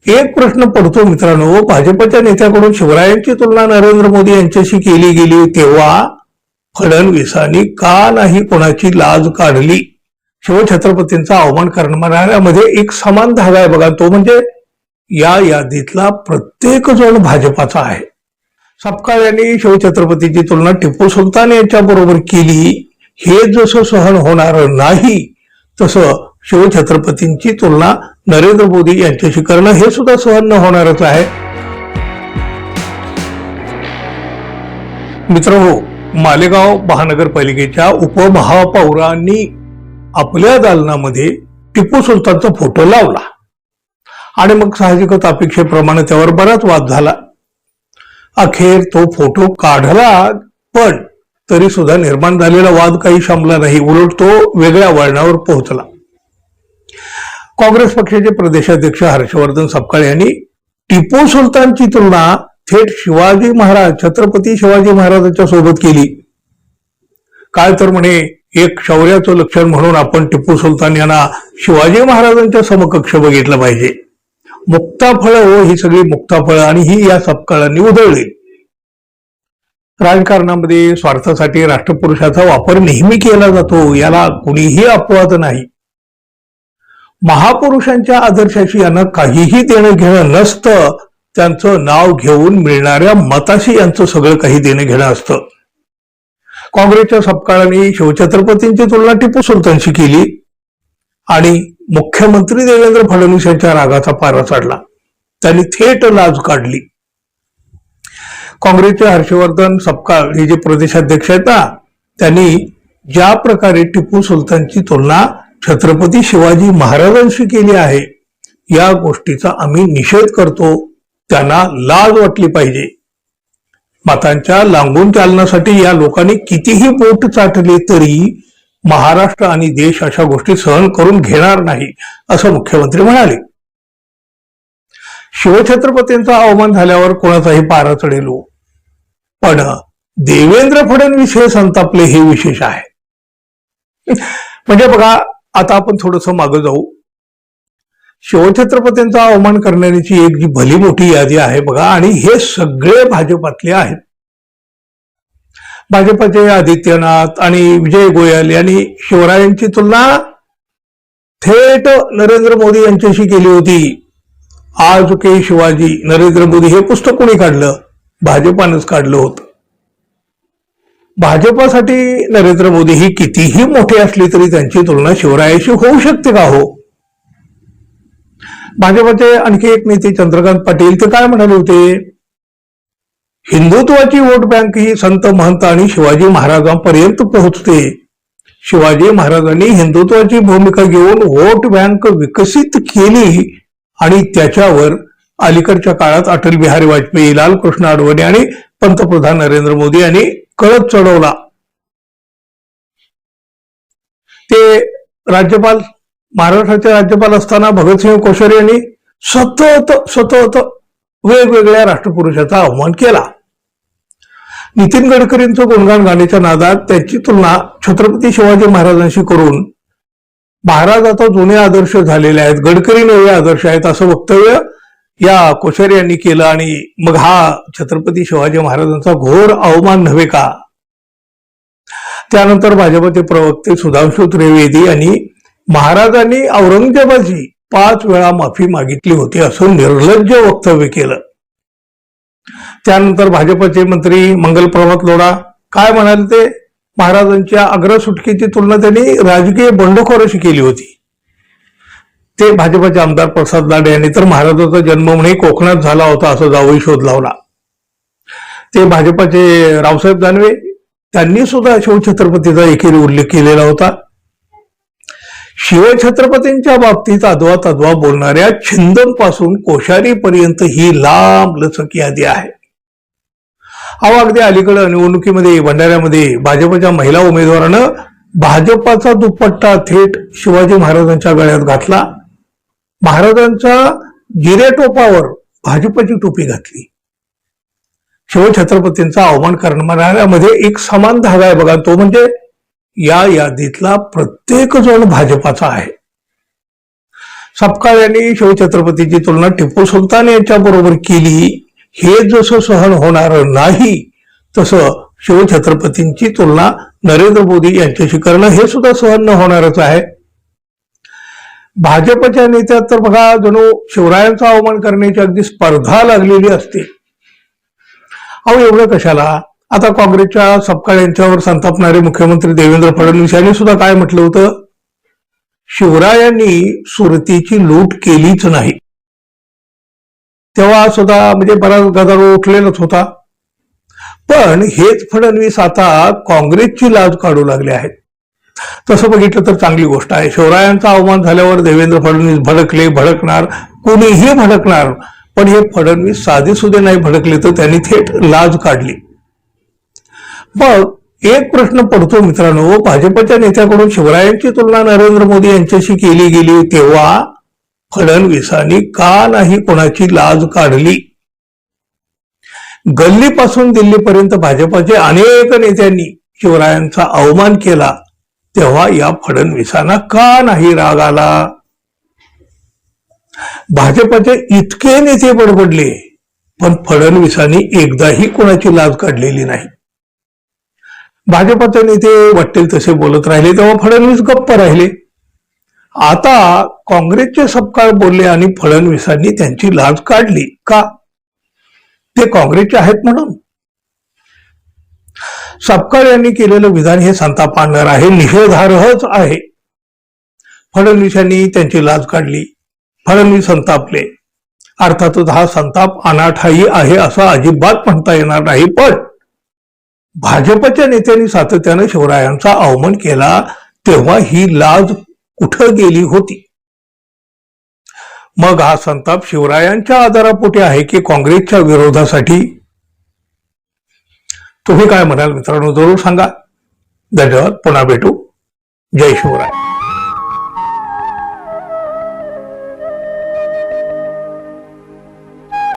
एक प्रश्न पडतो मित्रांनो, भाजपच्या नेत्याकडून शिवरायांची तुलना नरेंद्र मोदी यांच्याशी केली गेली तेव्हा फडणवीसांनी का नाही कोणाची लाज काढली? शिवछत्रपतींचा अवमान करणाऱ्यामध्ये एक समान धागा आहे बघा, तो म्हणजे या यादीतला प्रत्येक जण भाजपाचा आहे. सपकाळ यांनी शिवछत्रपतीची तुलना टिपू सुलतान यांच्या बरोबर केली. हे जसं सहन होणार नाही तसं शिवछत्रपतींची तुलना नरेंद्र मोदी यांच्याशी करणं हे सुद्धा सहन न होणारच आहे. मित्रहो, मालेगाव महानगरपालिकेच्या उपमहापौरांनी आपल्या दालनामध्ये टिपू सुलतानचा फोटो लावला आणि मग साहजिकच अपेक्षेप्रमाणे त्यावर बराच वाद झाला. अखेर तो फोटो काढला, पण तरी सुद्धा निर्माण झालेला वाद काही शमला नाही, उलट तो वेगळ्या वळणावर पोहोचला. काँग्रेस पक्षाचे प्रदेशाध्यक्ष हर्षवर्धन सपकाळ यांनी टिपू सुलतानची तुलना थेट शिवाजी महाराज, छत्रपती शिवाजी महाराजांच्या सोबत केली. काय तर म्हणे, एक शौर्याचं लक्षण म्हणून आपण टिपू सुलतान यांना शिवाजी महाराजांच्या समकक्ष बघितलं पाहिजे. मुक्ताफळं हो, ही सगळी मुक्ताफळं आणि ही या सपकाळांनी उधळली. राजकारणामध्ये स्वार्थासाठी राष्ट्रपुरुषाचा वापर नेहमी केला जातो, याला कुणीही अपवाद नाही. महापुरुषांच्या आदर्शाशी यांना काहीही देणं घेणं नसतं. त्यांचं नाव घेऊन मिळणाऱ्या मताशी यांचं सगळं काही देणं घेणं असतं. काँग्रेसच्या सपकाळांनी शिवछत्रपतींची तुलना टिपू सुलतानशी केली आणि मुख्यमंत्री देवेंद्र फडणवीस यांच्या रागाचा पारा चढला. त्यांनी थेट लाज काढली. काँग्रेसचे हर्षवर्धन सपकाळ हे जे प्रदेशाध्यक्ष आहेत ना, त्यांनी ज्या प्रकारे टिपू सुलतानची तुलना छत्रपती शिवाजी महाराजांशी केली आहे, या गोष्टीचा आम्ही निषेध करतो. त्यांना लाज वाटली पाहिजे. मतांच्या लांबून चालण्यासाठी या लोकांनी कितीही बोट चाटले तरी महाराष्ट्र आणि देश अशा गोष्टी सहन करून घेणार नाही, असं मुख्यमंत्री म्हणाले. शिवछत्रपतींचा अवमान झाल्यावर कोणाचाही पारा चढेल, पण देवेंद्र फडणवीस हे संतापले हे विशेष आहे. म्हणजे बघा, आता आपण थोडंसं मागं जाऊ. शिवछत्रपतींचा अवमान करण्याची एक जी भली मोठी यादी आहे बघा, आणि हे सगळे भाजपातले आहेत. भाजपाचे आदित्यनाथ आणि विजय गोयल यांनी शिवरायांची तुलना थेट नरेंद्र मोदी यांच्याशी केली होती. आज के शिवाजी नरेंद्र मोदी हे पुस्तक कोणी काढलं? भाजपानंच काढलं होतं. भाजपासाठी नरेंद्र मोदी ही कितीही मोठे असली तरी त्यांची तुलना शिवरायाशी होऊ शकते का हो? भाजपाचे आणखी एक नेते चंद्रकांत पाटील ते काय म्हणाले होते? हिंदुत्वाची वोट बँक ही संत महंत आणि शिवाजी महाराजांपर्यंत पोहोचते. शिवाजी महाराजांनी हिंदुत्वाची भूमिका घेऊन वोट बँक विकसित केली आणि त्याच्यावर अलीकडच्या काळात अटल बिहारी वाजपेयी, लालकृष्ण अडवाणी आणि पंतप्रधान नरेंद्र मोदी यांनी कळत चढवला. ते राज्यपाल, महाराष्ट्राचे राज्यपाल असताना भगतसिंह कोश्यारी यांनी सतत वेगवेगळ्या राष्ट्रपुरुषाचा अवमान केला. नितीन गडकरींचं गुणगान गाण्याच्या नादात त्याची तुलना छत्रपती शिवाजी महाराजांशी करून महाराज आता जुने आदर्श झालेले आहेत, गडकरी नवे आदर्श आहेत, असं वक्तव्य या कोश्यारी यांनी केलं. आणि मग हा छत्रपती शिवाजी महाराजांचा घोर अवमान नव्हे का? त्यानंतर भाजपचे प्रवक्ते सुधांशु त्रिवेदी यांनी महाराजांनी औरंगजेबाची 5 वेळा माफी मागितली होती असं निर्लज्ज वक्तव्य केलं. त्यानंतर भाजपचे मंत्री मंगलप्रभात लोढा काय म्हणाले ते? महाराजांच्या आग्रा सुटकेची तुलना त्यांनी राजकीय बंडखोराशी केली होती. ते भाजपचे आमदार प्रसाद लाड यांनी तर महाराजांचा जन्म म्हणे कोकणात झाला होता असं जावई शोध लावला. ते भाजपचे रावसाहेब दानवे त्यांनी सुद्धा शिवछत्रपतीचा एकेरी उल्लेख केलेला होता. शिवछत्रपतींच्या बाबतीत अद्वा तद्वा बोलणाऱ्या छिंदमपासून कोश्यारी पर्यंत ही लांब लचक यादी आहे. अगदी अलीकडे निवडणुकीमध्ये भंडाऱ्यामध्ये भाजपच्या महिला उमेदवारानं भाजपाचा दुपट्टा थेट शिवाजी महाराजांच्या गळ्यात घातला. महाराजांच्या जिरे टोपावर भाजपची टोपी घातली. शिवछत्रपतींचा अवमान करणाऱ्यामध्ये एक समान धागा आहे बघा, तो म्हणजे या यादीतला प्रत्येक जण भाजपाचा आहे. सपकाळ यांनी शिवछत्रपतीची तुलना टिपू सुलतान यांच्या बरोबर केली, हे जसं सहन होणार नाही तसं शिवछत्रपतींची तुलना नरेंद्र मोदी यांच्याशी करणं हे सुद्धा सहन न होणारच आहे. भाजपच्या नेत्यात तर बघा जणू शिवरायांचा अवमान करण्याची अगदी स्पर्धा लागलेली असते. अहो एवढं कशाला? आता काँग्रेसच्या सपकाळ यांच्यावर संतापणारे मुख्यमंत्री देवेंद्र फडणवीस यांनी सुद्धा काय म्हटलं होतं? शिवरायांनी सुरतेची लूट केलीच नाही. तेव्हा सुद्धा म्हणजे बराच गदारोळ उठलेलाच होता. पण हेच फडणवीस आता काँग्रेसची लाज काढू लागले आहेत. तसं बघितलं तर चांगली गोष्ट आहे. शिवरायांचा अवमान झाल्यावर देवेंद्र फडणवीस भडकले, भडकणार, कोणीही भडकणार. पण हे फडणवीस साधे सुधे नाही भडकले तर त्यांनी थेट लाज काढली. मग एक प्रश्न पडतो मित्रांनो, भाजपच्या नेत्याकडून शिवरायांची तुलना नरेंद्र मोदी यांच्याशी केली गेली तेव्हा फडणवीसांनी का नाही कोणाची लाज काढली? गल्लीपासून दिल्लीपर्यंत भाजपचे अनेक नेत्यांनी शिवरायांचा अवमान केला, तेव्हा या फडणवीसांना का नाही राग आला? भाजपचे इतके नेते बडबडले पण फडणवीसांनी एकदाही कोणाची लाज काढलेली नाही. भाजपचे नेते वाटेल तसे बोलत राहिले तेव्हा फडणवीस गप्प राहिले. आता काँग्रेसचे सपकाळ बोलले आणि फडणवीसांनी त्यांची लाज काढली का? ते काँग्रेसचे आहेत म्हणून? सपकाळ यांनी केलेलं विधान हे संताप आणणार आहे, निषेधार्हच आहे. फडणवीस यांनी त्यांची लाज काढली, फडणवीस संतापले. अर्थातच हा संताप अनाठायी आहे असं अजिबात म्हणता येणार नाही. पण भाजपच्या नेत्यांनी सातत्यानं शिवरायांचा अवमान केला तेव्हा ही लाज कुठं गेली होती? मग हा संताप शिवरायांच्या आदरापोटी आहे की काँग्रेसच्या विरोधासाठी? तुम्ही काय म्हणाल मित्रांनो, जरूर सांगा. धन्यवाद. पुन्हा भेटू. जय शिवराय.